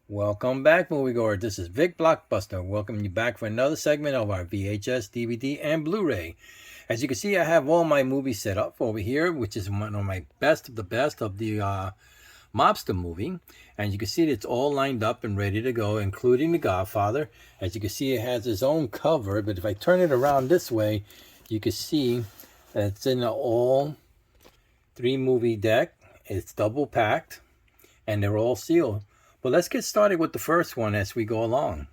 Welcome back, moviegoer. This is Vic Blockbuster. Welcoming you back for another segment of our VHS, DVD, and Blu-ray. As you can see, I have all my movies set up over here, which is one of my best of the best of the mobster movie. And you can see it's all lined up and ready to go, including The Godfather. As you can see, it has its own cover, but if I turn it around this way, you can see that it's in an all three movie deck. It's double packed, and they're all sealed. But let's get started with the first one as we go along.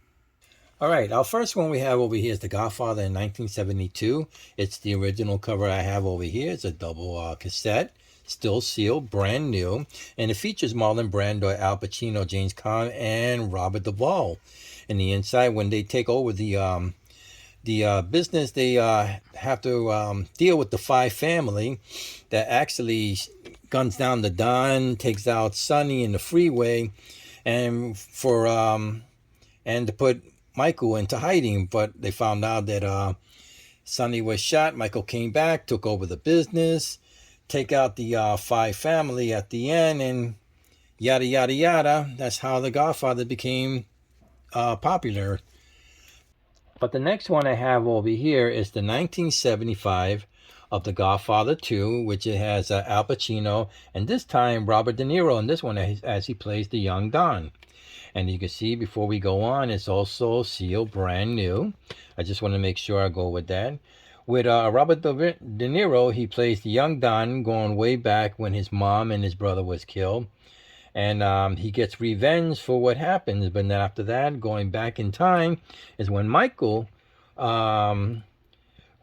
All right, our first one we have over here is The Godfather in 1972. It's the original cover I have over here. It's a double cassette, still sealed, brand new. And it features Marlon Brando, Al Pacino, James Caan, and Robert Duvall. In the inside, when they take over the business, they have to deal with the Five family that actually guns down the Don, takes out Sonny in the freeway, and to put Michael into hiding. But they found out that Sonny was shot. Michael came back, took over the business, take out the Five family at the end, and yada yada yada. That's how The Godfather became popular. But the next one I have over here is the 1975 of The Godfather II, which it has Al Pacino, and this time Robert De Niro in this one as he plays the young Don. And you can see before we go on, it's also sealed brand new. I just want to make sure I go with that. With Robert De Niro, he plays the young Don going way back when his mom and his brother was killed. And he gets revenge for what happens. But then after that, going back in time, is when Michael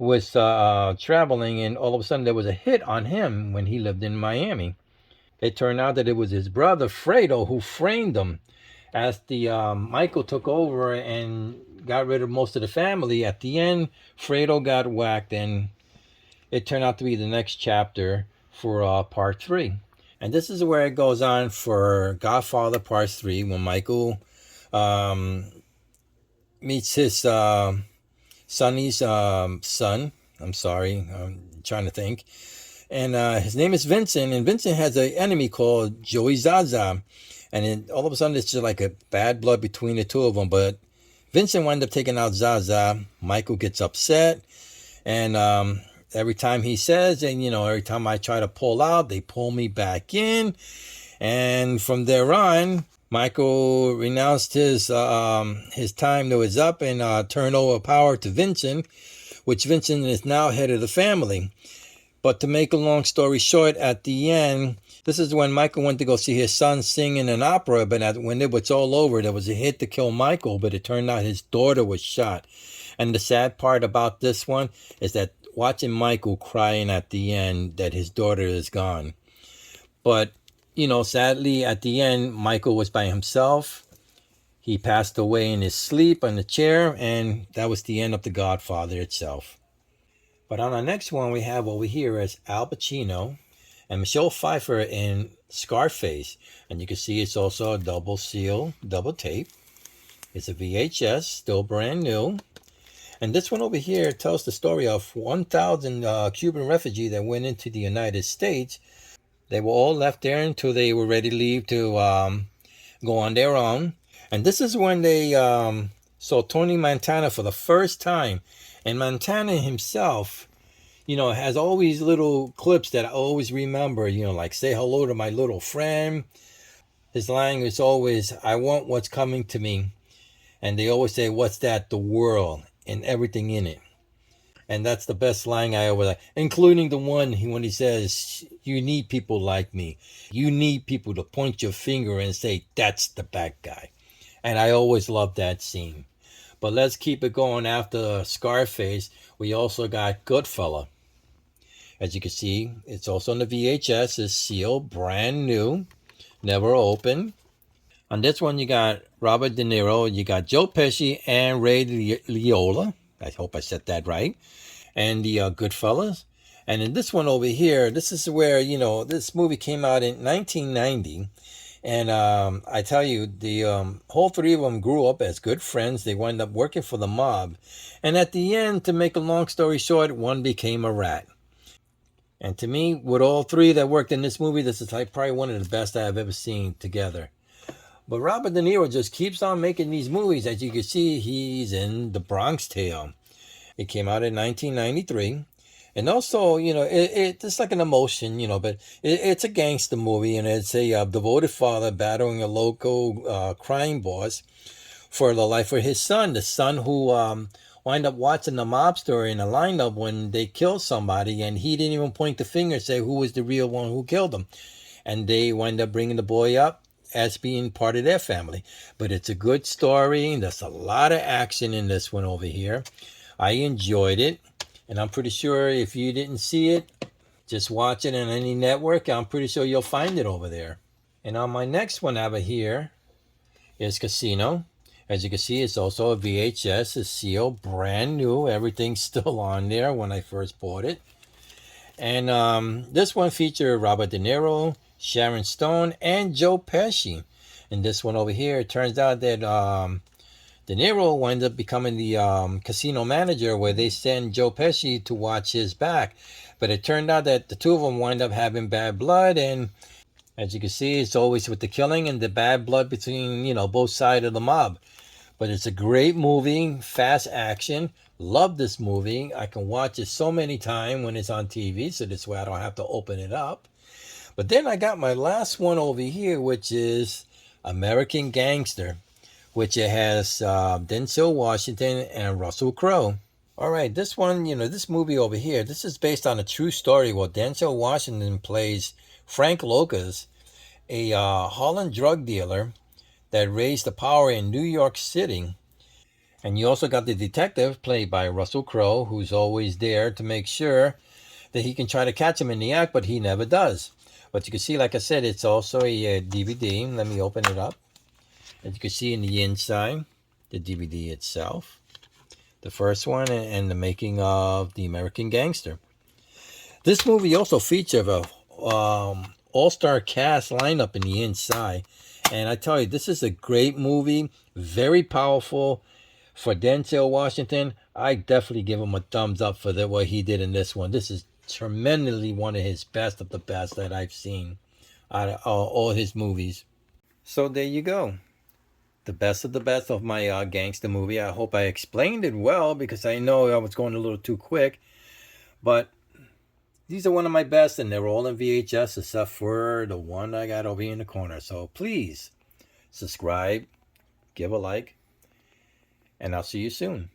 was traveling, and all of a sudden there was a hit on him when he lived in Miami. It turned out that it was his brother Fredo who framed him. As the Michael took over and got rid of most of the family, at the end Fredo got whacked, and it turned out to be the next chapter for part 3. And this is where it goes on for Godfather Part 3, when Michael meets his Sonny's son. I'm sorry, I'm trying to think. And his name is Vincent, and Vincent has an enemy called Joey Zaza. And all of a sudden, it's just like a bad blood between the two of them. But Vincent wound up taking out Zaza. Michael gets upset. And every time he says, and every time I try to pull out, they pull me back in. And from there on, Michael renounced his time that was up and turned over power to Vincent, which Vincent is now head of the family. But to make a long story short, at the end, this is when Michael went to go see his son sing in an opera, but when it was all over, there was a hit to kill Michael, but it turned out his daughter was shot. And the sad part about this one is that watching Michael crying at the end that his daughter is gone. But, sadly, at the end, Michael was by himself. He passed away in his sleep on the chair, and that was the end of The Godfather itself. But on our next one, we have over here is Al Pacino and Michelle Pfeiffer in Scarface. And you can see it's also a double seal, double tape. It's a VHS, still brand new. And this one over here tells the story of 1,000 Cuban refugees that went into the United States. They were all left there until they were ready to leave to go on their own. And this is when they saw Tony Montana for the first time. And Montana himself, has all these little clips that I always remember, like say hello to my little friend. His line is always, I want what's coming to me. And they always say, what's that? The world and everything in it. And that's the best line I ever like, including the one when he says, you need people like me. You need people to point your finger and say, that's the bad guy. And I always love that scene. But let's keep it going. After Scarface, we also got Goodfellas. As you can see, it's also on the VHS. It's sealed, brand new, never opened. On this one, you got Robert De Niro, you got Joe Pesci, and Ray Liotta. I hope I said that right. And the Goodfellas. And in this one over here, this is where, this movie came out in 1990. And I tell you, the whole three of them grew up as good friends. They wound up working for the mob. And at the end, to make a long story short, one became a rat. And to me, with all three that worked in this movie, this is like probably one of the best I've ever seen together. But Robert De Niro just keeps on making these movies. As you can see, he's in The Bronx Tale. It came out in 1993. And also, it's like an emotion, but it's a gangster movie, and it's a devoted father battling a local crime boss for the life of his son. The son who wind up watching the mobster in a lineup when they killed somebody, and he didn't even point the finger and say who was the real one who killed him. And they wind up bringing the boy up as being part of their family. But it's a good story. There's a lot of action in this one over here. I enjoyed it. And I'm pretty sure if you didn't see it, just watch it on any network. I'm pretty sure you'll find it over there. And on my next one over here is Casino. As you can see, it's also a VHS. It's sealed, brand new. Everything's still on there when I first bought it. And this one featured Robert De Niro, Sharon Stone, and Joe Pesci. And this one over here, it turns out that De Niro winds up becoming the casino manager, where they send Joe Pesci to watch his back. But it turned out that the two of them wind up having bad blood, and as you can see, it's always with the killing and the bad blood between, both sides of the mob. But it's a great movie, fast action. Love this movie. I can watch it so many times when it's on TV, so this way I don't have to open it up. But then I got my last one over here, which is American Gangster, which it has Denzel Washington and Russell Crowe. All right, this one, this movie over here, this is based on a true story where Denzel Washington plays Frank Locas, a Holland drug dealer that raised the power in New York City. And you also got the detective played by Russell Crowe, who's always there to make sure that he can try to catch him in the act, but he never does. But you can see, like I said, it's also a DVD. Let me open it up. As you can see in the inside, the DVD itself, the first one, and the making of the American Gangster. This movie also features a all-star cast lineup in the inside. And I tell you, this is a great movie, very powerful. For Denzel Washington, I definitely give him a thumbs up for what he did in this one. This is tremendously one of his best of the best that I've seen out of all his movies. So there you go. The best of the best of my gangster movie. I hope I explained it well, because I know I was going a little too quick. But these are one of my best, and they're all in VHS except for the one I got over here in the corner. So please subscribe, give a like, and I'll see you soon.